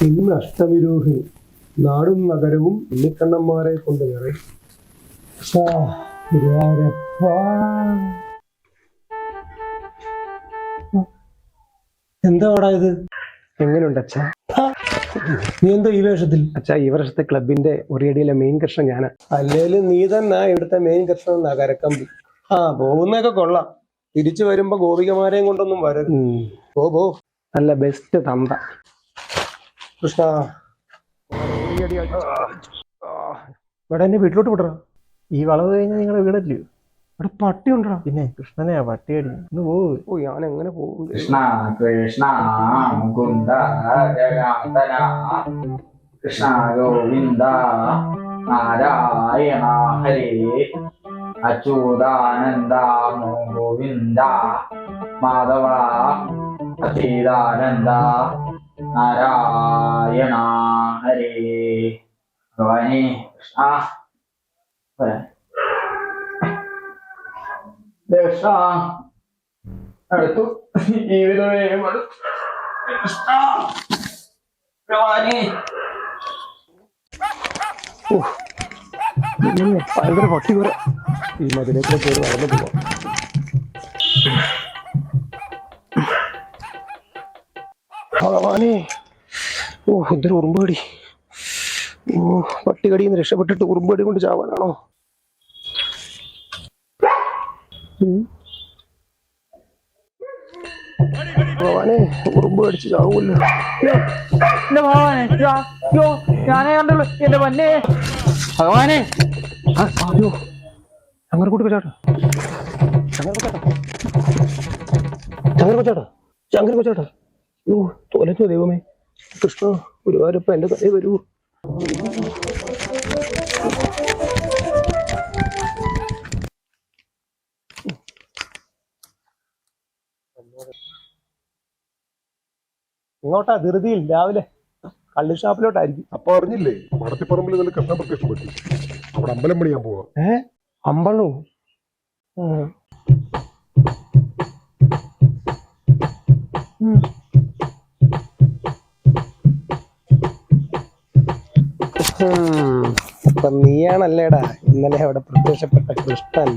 ഇന്ന് അഷ്ടവിരോഹിണി, നാടും നഗരവും ഉണ്ണിക്കണ്ണന്മാരെ കൊണ്ട് നിറയും. എന്താ പാടാ ഇത്? എങ്ങനെയുണ്ട് അച്ഛാ? നീ എന്താ ഈ വേഷത്തിൽ? അച്ഛാ, ഈ വർഷത്തെ ക്ലബിന്റെ ഒരേടിയിലെ മെയിൻ കർഷകൻ ഞാനാ. അല്ലേലും നീ തന്നെ ഇവിടുത്തെ മെയിൻ കർഷകൻ എന്നാ കരക്കമ്പി. പോകുന്നൊക്കെ കൊള്ളാം. തിരിച്ചു വരുമ്പോ ഗോപികമാരെയും കൊണ്ടൊന്നും വരരുത്. പോ. നല്ല ബെസ്റ്റ് തന്ത. കൃഷ്ണ, ഇവിടെ എന്നെ വീട്ടിലോട്ട് വിടറ. ഈ വളവ് കഴിഞ്ഞാൽ നിങ്ങളുടെ വീടല്ലയോ? ഇവിടെ പട്ടി ഉണ്ടോ? പിന്നെ കൃഷ്ണനെയാ പട്ടിയടി. ഒന്ന് ഓ, ഞാൻ എങ്ങനെ പോകും? കൃഷ്ണ കൃഷ്ണ മുകുന്ദ ജഗാന്തന കൃഷ്ണ ഗോവിന്ദ നാരായണ ഹരേ അച്യുതാനന്ദ ഗോവിന്ദ മാധവ അച്യുതാനന്ദ നാരായണ ഹരേ. ഭഗവാനെ കൃഷ്ണ കൃഷ്ണ അടുത്തു ജീവിതമേ കൃഷ്ണ ഭഗവാനെ. ഭയങ്കര പട്ടി വരാ. ഈ മതിലേക്ക് കയറി നടന്നു പോവാം. ഭഗവാനെ, എന്തൊരു ഉറുമ്പടി. പട്ടികടിയിൽ നിന്ന് രക്ഷപ്പെട്ടിട്ട് ഉറുമ്പടി കൊണ്ട് ചാവാനാണോ? ഭഗവാനെ, ഉറുമ്പ് കടിച്ച് ചാവൂല്ലോ. ഭഗവാനെ, ഞാനേ കണ്ടുള്ളൂ എന്റെ പൊന്നെ ഭഗവാനെ. അങ്ങനെ കൂട്ടി കൊച്ചാട്ടോ, ചങ്ങര കൊച്ചാട്ടോ. തോലച്ചോ ദൈവമേ. കൃഷ്ണ ഗുരുവായൂരപ്പ എന്റെ കൈ വരൂ. ഇങ്ങോട്ടാ ധൃതിയിൽ രാവിലെ കള്ളി ഷാപ്പിലോട്ടായിരിക്കും. അപ്പൊ അറിഞ്ഞില്ലേ, മടത്തിപ്പറമ്പിൽ നല്ല കൃഷ്ണൻ പ്രത്യക്ഷപ്പെട്ടു. അവിടെ അമ്പലം പണിയാൻ പോവാ. അമ്പലോ? അപ്പൊ നീയാണല്ലേടാ ഇന്നലെ അവിടെ പ്രത്യക്ഷപ്പെട്ട കൃഷ്ണൻ?